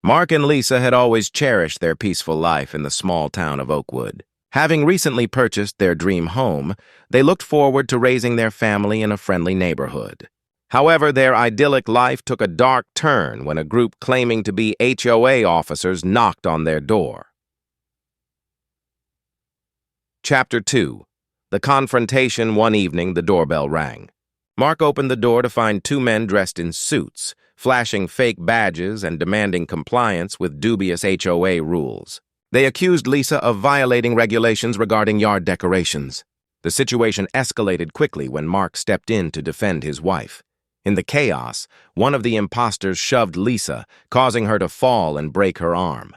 Mark and Lisa had always cherished their peaceful life in the small town of Oakwood. Having recently purchased their dream home, they looked forward to raising their family in a friendly neighborhood. However, their idyllic life took a dark turn when a group claiming to be HOA officers knocked on their door. Chapter 2. The confrontation. One evening, the doorbell rang. Mark opened the door to find two men dressed in suits, flashing fake badges and demanding compliance with dubious HOA rules. They accused Lisa of violating regulations regarding yard decorations. The situation escalated quickly when Mark stepped in to defend his wife. In the chaos, one of the imposters shoved Lisa, causing her to fall and break her arm.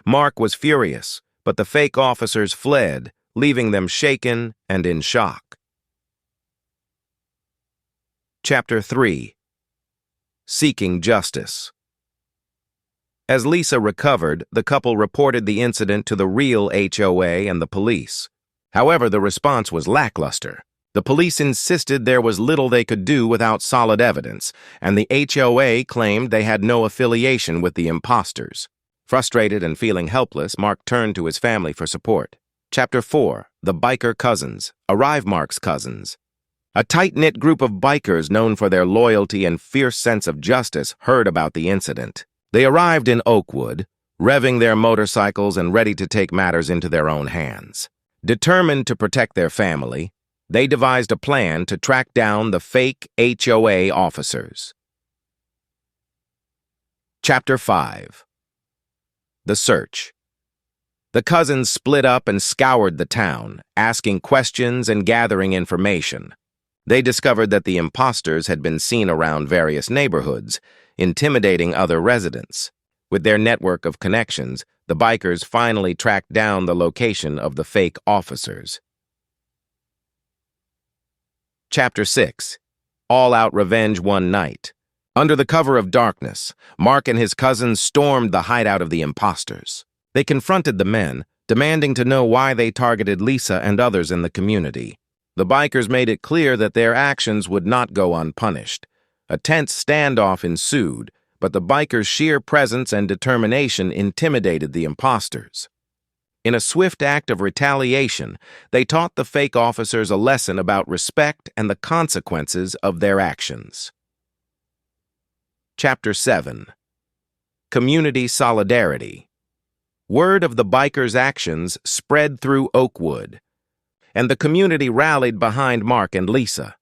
Mark was furious, but the fake officers fled, leaving them shaken and in shock. Chapter 3. Seeking Justice. As Lisa recovered, the couple reported the incident to the real HOA and the police. However, the response was lackluster. The police insisted there was little they could do without solid evidence, and the HOA claimed they had no affiliation with the imposters. Frustrated and feeling helpless, Mark turned to his family for support. Chapter 4. The Biker Cousins. Arrive Mark's cousins. A tight-knit group of bikers known for their loyalty and fierce sense of justice heard about the incident. They arrived in Oakwood, revving their motorcycles and ready to take matters into their own hands. Determined to protect their family, they devised a plan to track down the fake HOA officers. Chapter 5. The Search. The cousins split up and scoured the town, asking questions and gathering information. They discovered that the imposters had been seen around various neighborhoods, intimidating other residents. With their network of connections, the bikers finally tracked down the location of the fake officers. Chapter 6. All-Out Revenge. One night. Under the cover of darkness, Mark and his cousins stormed the hideout of the imposters. They confronted the men, demanding to know why they targeted Lisa and others in the community. The bikers made it clear that their actions would not go unpunished. A tense standoff ensued, but the bikers' sheer presence and determination intimidated the imposters. In a swift act of retaliation, they taught the fake officers a lesson about respect and the consequences of their actions. Chapter 7. Community Solidarity. Word of the bikers' actions spread through Oakwood, and the community rallied behind Mark and Lisa.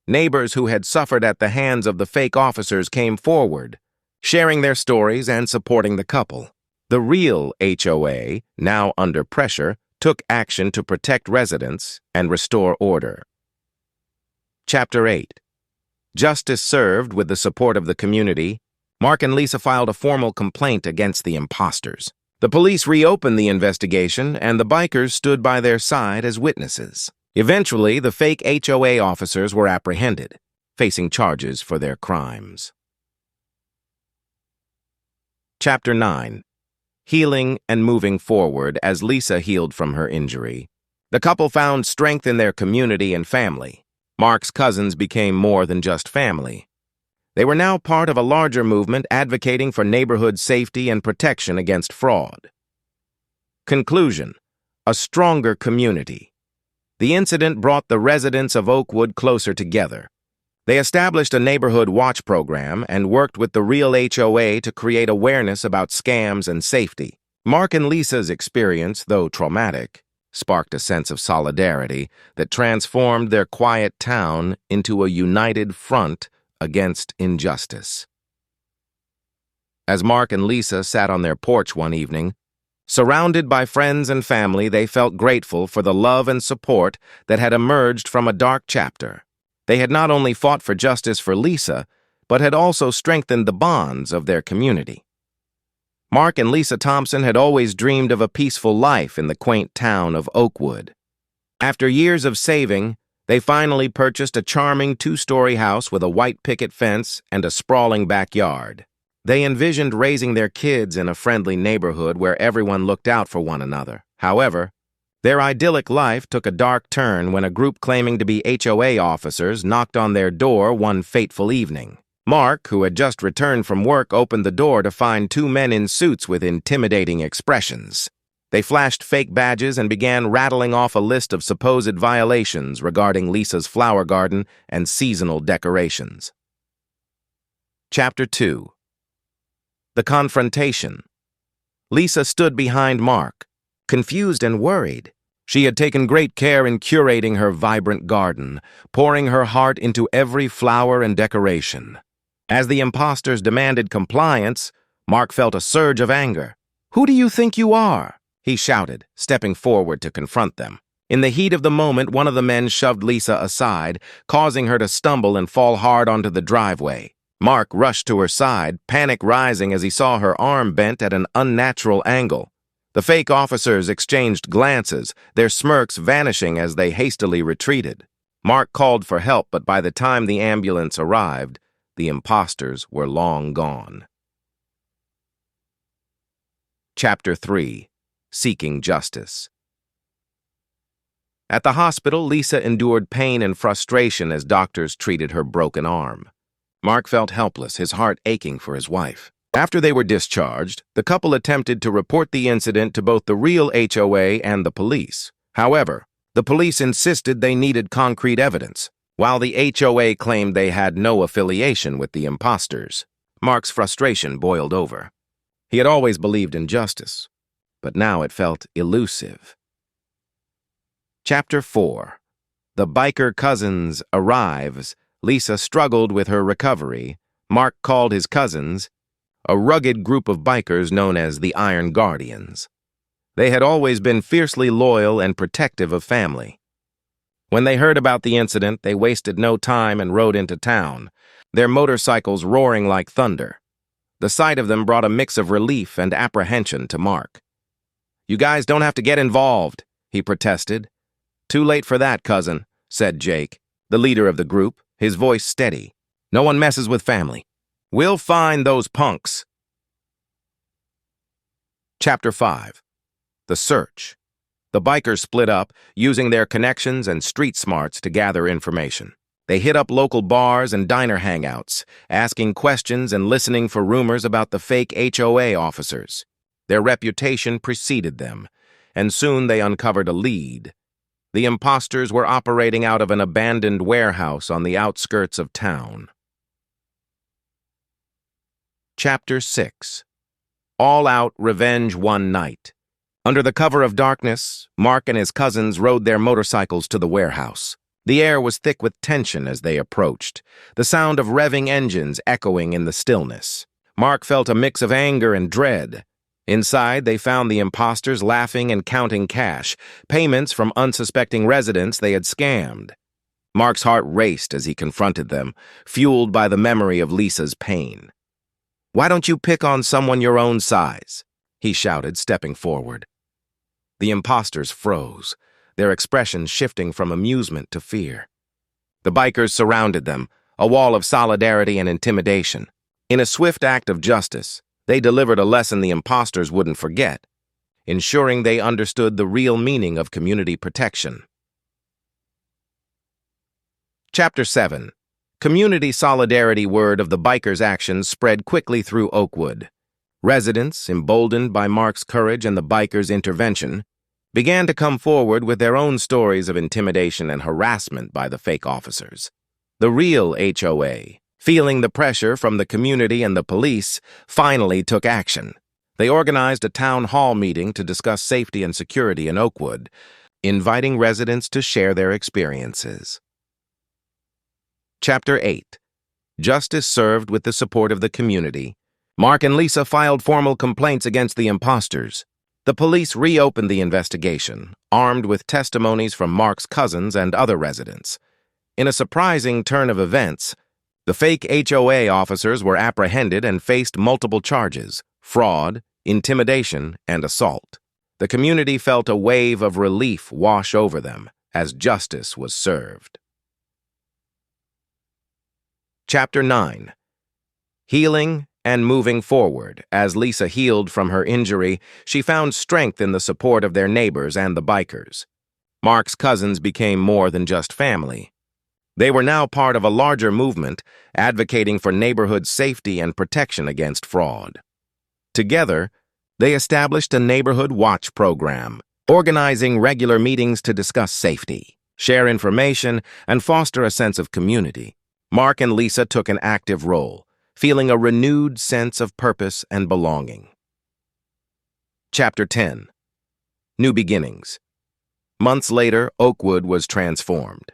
Neighbors who had suffered at the hands of the fake officers came forward, sharing their stories and supporting the couple. The real HOA, now under pressure, took action to protect residents and restore order. Chapter 8. Justice served. With the support of the community, Mark and Lisa filed a formal complaint against the imposters. The police reopened the investigation, and the bikers stood by their side as witnesses. Eventually, the fake HOA officers were apprehended, facing charges for their crimes. Chapter 9. Healing and moving forward. As Lisa healed from her injury, the couple found strength in their community and family. Mark's cousins became more than just family. They were now part of a larger movement advocating for neighborhood safety and protection against fraud. Conclusion. A stronger community. The incident brought the residents of Oakwood closer together. They established a neighborhood watch program and worked with the real HOA to create awareness about scams and safety. Mark and Lisa's experience, though traumatic, sparked a sense of solidarity that transformed their quiet town into a united front against injustice. As Mark and Lisa sat on their porch one evening, surrounded by friends and family, they felt grateful for the love and support that had emerged from a dark chapter. They had not only fought for justice for Lisa, but had also strengthened the bonds of their community. Mark and Lisa Thompson had always dreamed of a peaceful life in the quaint town of Oakwood. After years of saving, they finally purchased a charming two-story house with a white picket fence and a sprawling backyard. They envisioned raising their kids in a friendly neighborhood where everyone looked out for one another. However, their idyllic life took a dark turn when a group claiming to be HOA officers knocked on their door one fateful evening. Mark, who had just returned from work, opened the door to find two men in suits with intimidating expressions. They flashed fake badges and began rattling off a list of supposed violations regarding Lisa's flower garden and seasonal decorations. Chapter 2. The Confrontation. Lisa stood behind Mark, confused and worried. She had taken great care in curating her vibrant garden, pouring her heart into every flower and decoration. As the imposters demanded compliance, Mark felt a surge of anger. "Who do you think you are?" he shouted, stepping forward to confront them. In the heat of the moment, one of the men shoved Lisa aside, causing her to stumble and fall hard onto the driveway. Mark rushed to her side, panic rising as he saw her arm bent at an unnatural angle. The fake officers exchanged glances, their smirks vanishing as they hastily retreated. Mark called for help, but by the time the ambulance arrived, the imposters were long gone. Chapter 3. Seeking Justice. At the hospital, Lisa endured pain and frustration as doctors treated her broken arm. Mark felt helpless, his heart aching for his wife. After they were discharged, the couple attempted to report the incident to both the real HOA and the police. However, the police insisted they needed concrete evidence, while the HOA claimed they had no affiliation with the imposters. Mark's frustration boiled over. He had always believed in justice, but now it felt elusive. Chapter 4. The Biker Cousins Arrives. Lisa struggled with her recovery. Mark called his cousins, a rugged group of bikers known as the Iron Guardians. They had always been fiercely loyal and protective of family. When they heard about the incident, they wasted no time and rode into town, their motorcycles roaring like thunder. The sight of them brought a mix of relief and apprehension to Mark. "You guys don't have to get involved," he protested. "Too late for that, cousin," said Jake, the leader of the group, his voice steady. "No one messes with family. We'll find those punks." Chapter 5. The Search. The bikers split up, using their connections and street smarts to gather information. They hit up local bars and diner hangouts, asking questions and listening for rumors about the fake HOA officers. Their reputation preceded them, and soon they uncovered a lead. The imposters were operating out of an abandoned warehouse on the outskirts of town. Chapter 6. All-Out Revenge One Night. Under the cover of darkness, Mark and his cousins rode their motorcycles to the warehouse. The air was thick with tension as they approached, the sound of revving engines echoing in the stillness. Mark felt a mix of anger and dread. Inside, they found the imposters laughing and counting cash, payments from unsuspecting residents they had scammed. Mark's heart raced as he confronted them, fueled by the memory of Lisa's pain. "Why don't you pick on someone your own size?" he shouted, stepping forward. The imposters froze, their expressions shifting from amusement to fear. The bikers surrounded them, a wall of solidarity and intimidation. In a swift act of justice, they delivered a lesson the imposters wouldn't forget, ensuring they understood the real meaning of community protection. Chapter 7. Community solidarity. Word of the bikers' actions spread quickly through Oakwood. Residents, emboldened by Mark's courage and the bikers' intervention, began to come forward with their own stories of intimidation and harassment by the fake officers. The real HOA, feeling the pressure from the community and the police, finally took action. They organized a town hall meeting to discuss safety and security in Oakwood, inviting residents to share their experiences. Chapter 8. Justice served with the support of the community. Mark and Lisa filed formal complaints against the imposters. The police reopened the investigation, armed with testimonies from Mark's cousins and other residents. In a surprising turn of events, the fake HOA officers were apprehended and faced multiple charges: fraud, intimidation, and assault. The community felt a wave of relief wash over them as justice was served. Chapter 9. Healing and moving forward. As Lisa healed from her injury, she found strength in the support of their neighbors and the bikers. Mark's cousins became more than just family. They were now part of a larger movement advocating for neighborhood safety and protection against fraud. Together, they established a neighborhood watch program, organizing regular meetings to discuss safety, share information, and foster a sense of community. Mark and Lisa took an active role, feeling a renewed sense of purpose and belonging. Chapter 10. New Beginnings. Months later, Oakwood was transformed.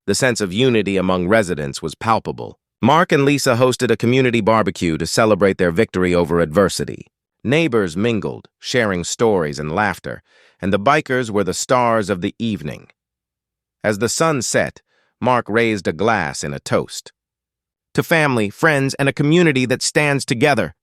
The sense of unity among residents was palpable. Mark and Lisa hosted a community barbecue to celebrate their victory over adversity. Neighbors mingled, sharing stories and laughter, and the bikers were the stars of the evening. As the sun set, Mark raised a glass in a toast. To family, friends, and a community that stands together.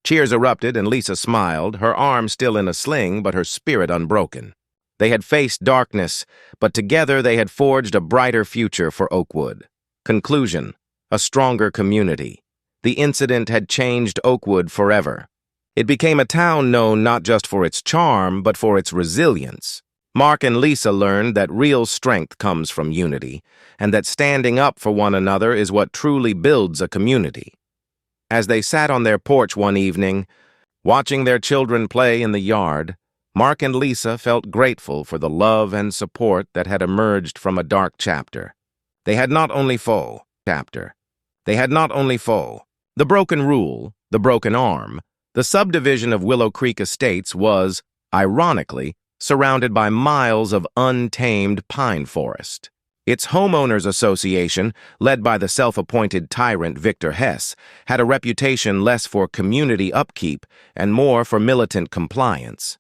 Cheers erupted and Lisa smiled, her arm still in a sling but her spirit unbroken. They had faced darkness, but together they had forged a brighter future for Oakwood. Conclusion: a stronger community. The incident had changed Oakwood forever. It became a town known not just for its charm, but for its resilience. Mark and Lisa learned that real strength comes from unity, and that standing up for one another is what truly builds a community. As they sat on their porch one evening, watching their children play in the yard, Mark and Lisa felt grateful for the love and support that had emerged from a dark chapter. They had not only the broken rule, the broken arm. The subdivision of Willow Creek Estates was, ironically, surrounded by miles of untamed pine forest. Its homeowners association, led by the self-appointed tyrant Victor Hess, had a reputation less for community upkeep and more for militant compliance.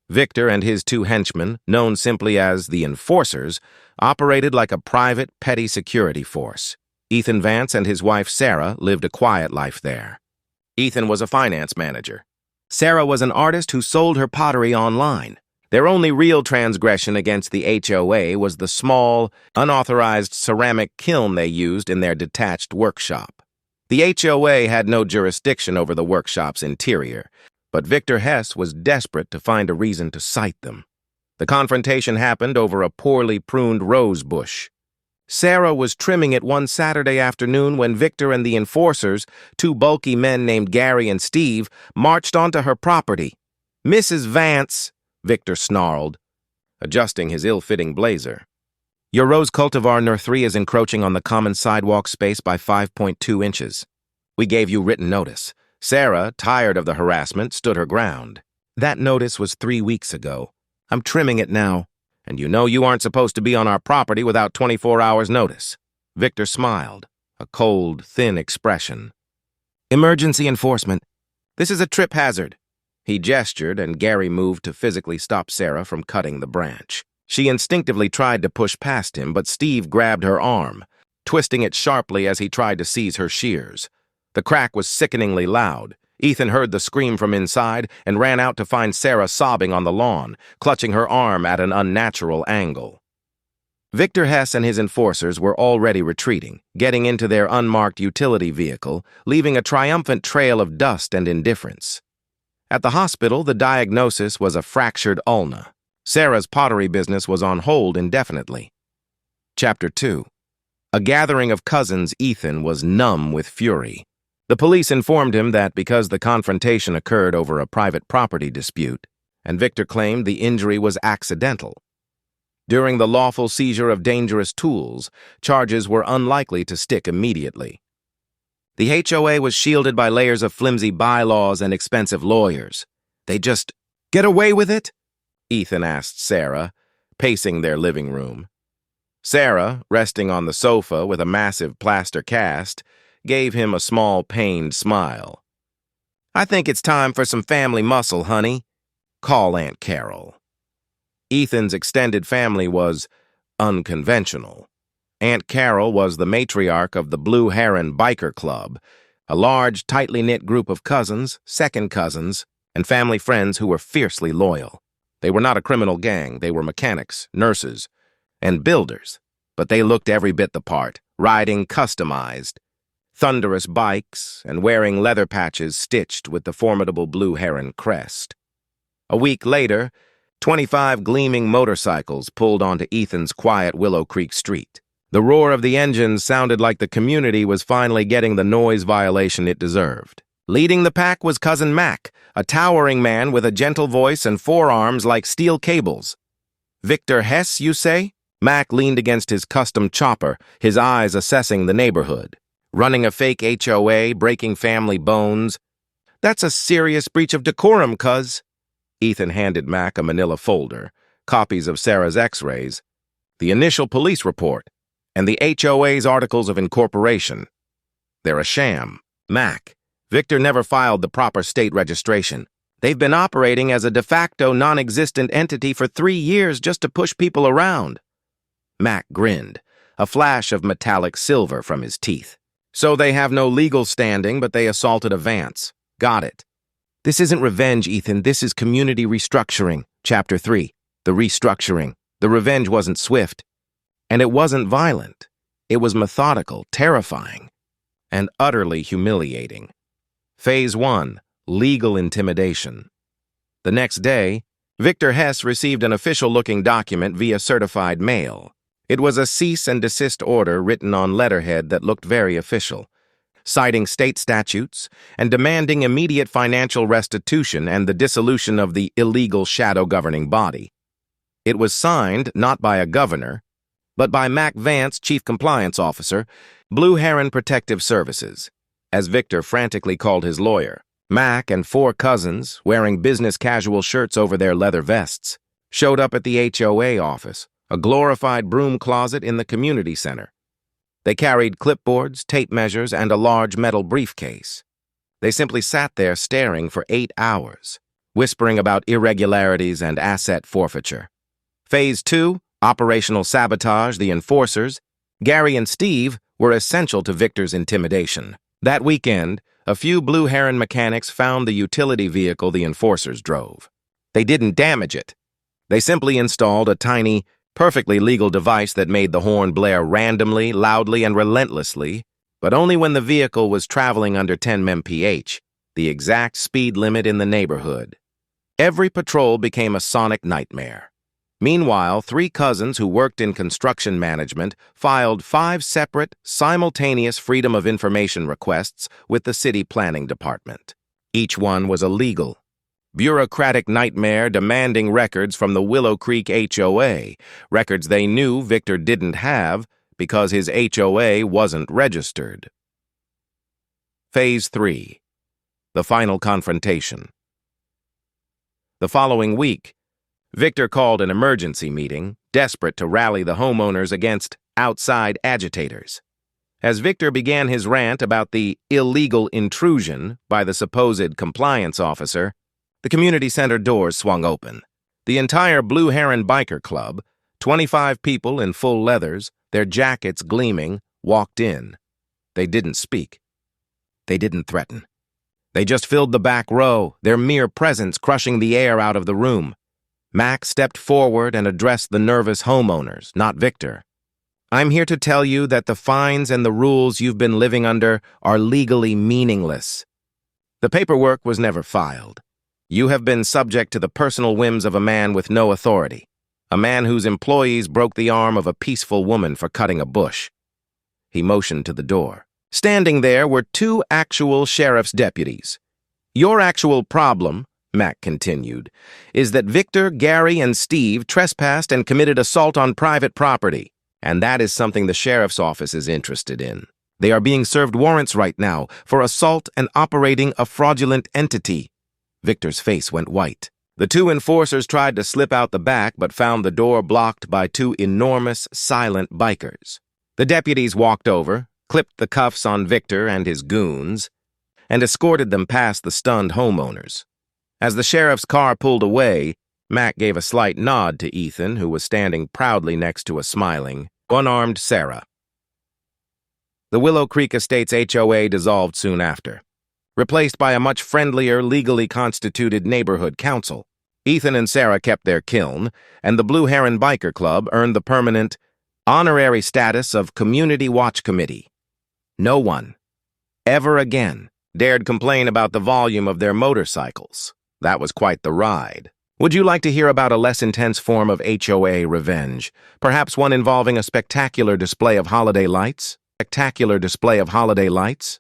Victor and his two henchmen, known simply as the Enforcers, operated like a private, petty security force. Ethan Vance and his wife Sarah lived a quiet life there. Ethan was a finance manager. Sarah was an artist who sold her pottery online. Their only real transgression against the HOA was the small, unauthorized ceramic kiln they used in their detached workshop. The HOA had no jurisdiction over the workshop's interior, but Victor Hess was desperate to find a reason to cite them. The confrontation happened over a poorly pruned rose bush. Sarah was trimming it one Saturday afternoon when Victor and the Enforcers, two bulky men named Gary and Steve, marched onto her property. "Mrs. Vance," Victor snarled, adjusting his ill-fitting blazer. "Your rose cultivar No. 3 is encroaching on the common sidewalk space by 5.2 inches. We gave you written notice." Sarah, tired of the harassment, stood her ground. "That notice was 3 weeks ago. I'm trimming it now. And you know you aren't supposed to be on our property without 24 hours' notice." Victor smiled, a cold, thin expression. "Emergency enforcement. This is a trip hazard." He gestured, and Gary moved to physically stop Sarah from cutting the branch. She instinctively tried to push past him, but Steve grabbed her arm, twisting it sharply as he tried to seize her shears. The crack was sickeningly loud. Ethan heard the scream from inside and ran out to find Sarah sobbing on the lawn, clutching her arm at an unnatural angle. Victor Hess and his Enforcers were already retreating, getting into their unmarked utility vehicle, leaving a triumphant trail of dust and indifference. At the hospital, the diagnosis was a fractured ulna. Sarah's pottery business was on hold indefinitely. Chapter 2. A gathering of cousins, Ethan was numb with fury. The police informed him that because the confrontation occurred over a private property dispute, and Victor claimed the injury was accidental. During the lawful seizure of dangerous tools, charges were unlikely to stick immediately. The HOA was shielded by layers of flimsy bylaws and expensive lawyers. "They just get away with it?" Ethan asked Sarah, pacing their living room. Sarah, resting on the sofa with a massive plaster cast, gave him a small, pained smile. "I think it's time for some family muscle, honey. Call Aunt Carol." Ethan's extended family was unconventional. Aunt Carol was the matriarch of the Blue Heron Biker Club, a large, tightly knit group of cousins, second cousins, and family friends who were fiercely loyal. They were not a criminal gang. They were mechanics, nurses, and builders, but they looked every bit the part, riding customized, thunderous bikes and wearing leather patches stitched with the formidable Blue Heron crest. A week later, 25 gleaming motorcycles pulled onto Ethan's quiet Willow Creek street. The roar of the engines sounded like the community was finally getting the noise violation it deserved. Leading the pack was Cousin Mac, a towering man with a gentle voice and forearms like steel cables. "Victor Hess, you say?" Mac leaned against his custom chopper, his eyes assessing the neighborhood. "Running a fake HOA, breaking family bones. That's a serious breach of decorum, cuz." Ethan handed Mac a manila folder, copies of Sarah's x-rays, the initial police report, and the HOA's articles of incorporation. "They're a sham. Mac, Victor never filed the proper state registration. They've been operating as a de facto non-existent entity for 3 years just to push people around." Mac grinned, a flash of metallic silver from his teeth. "So they have no legal standing, but they assaulted a Vance. Got it. This isn't revenge, Ethan. This is community restructuring. Chapter 3. The restructuring. The revenge wasn't swift. And it wasn't violent. It was methodical, terrifying, and utterly humiliating. Phase 1. Legal intimidation. The next day, Victor Hess received an official-looking document via certified mail. It was a cease and desist order written on letterhead that looked very official, citing state statutes and demanding immediate financial restitution and the dissolution of the illegal shadow governing body. It was signed not by a governor, but by Mac Vance, Chief Compliance Officer, Blue Heron Protective Services, as Victor frantically called his lawyer. Mac and 4 cousins, wearing business casual shirts over their leather vests, showed up at the HOA office, a glorified broom closet in the community center. They carried clipboards, tape measures, and a large metal briefcase. They simply sat there staring for 8 hours, whispering about irregularities and asset forfeiture. Phase 2, operational sabotage, the enforcers, Gary and Steve were essential to Victor's intimidation. That weekend, a few Blue Heron mechanics found the utility vehicle the enforcers drove. They didn't damage it. They simply installed a tiny, perfectly legal device that made the horn blare randomly, loudly, and relentlessly, but only when the vehicle was traveling under 10 mph, the exact speed limit in the neighborhood. Every patrol became a sonic nightmare. Meanwhile, 3 cousins who worked in construction management filed 5 separate, simultaneous Freedom of Information requests with the city planning department. Each one was a legal, bureaucratic nightmare demanding records from the Willow Creek HOA, records they knew Victor didn't have because his HOA wasn't registered. Phase 3. The final confrontation. The following week, Victor called an emergency meeting, desperate to rally the homeowners against outside agitators. As Victor began his rant about the illegal intrusion by the supposed compliance officer, the community center doors swung open. The entire Blue Heron Biker Club, 25 people in full leathers, their jackets gleaming, walked in. They didn't speak. They didn't threaten. They just filled the back row, their mere presence crushing the air out of the room. Mac stepped forward and addressed the nervous homeowners, not Victor. "I'm here to tell you that the fines and the rules you've been living under are legally meaningless. The paperwork was never filed. You have been subject to the personal whims of a man with no authority, a man whose employees broke the arm of a peaceful woman for cutting a bush." He motioned to the door. Standing there were 2 actual sheriff's deputies. "Your actual problem," Mac continued, "is that Victor, Gary, and Steve trespassed and committed assault on private property, and that is something the sheriff's office is interested in. They are being served warrants right now for assault and operating a fraudulent entity." Victor's face went white. The 2 enforcers tried to slip out the back but found the door blocked by 2 enormous, silent bikers. The deputies walked over, clipped the cuffs on Victor and his goons, and escorted them past the stunned homeowners. As the sheriff's car pulled away, Mac gave a slight nod to Ethan, who was standing proudly next to a smiling, unarmed Sarah. The Willow Creek Estates HOA dissolved soon after, replaced by a much friendlier, legally constituted neighborhood council. Ethan and Sarah kept their kiln, and the Blue Heron Biker Club earned the permanent, honorary status of Community Watch Committee. No one, ever again, dared complain about the volume of their motorcycles. That was quite the ride. Would you like to hear about a less intense form of HOA revenge? Perhaps one involving a spectacular display of holiday lights? Spectacular display of holiday lights?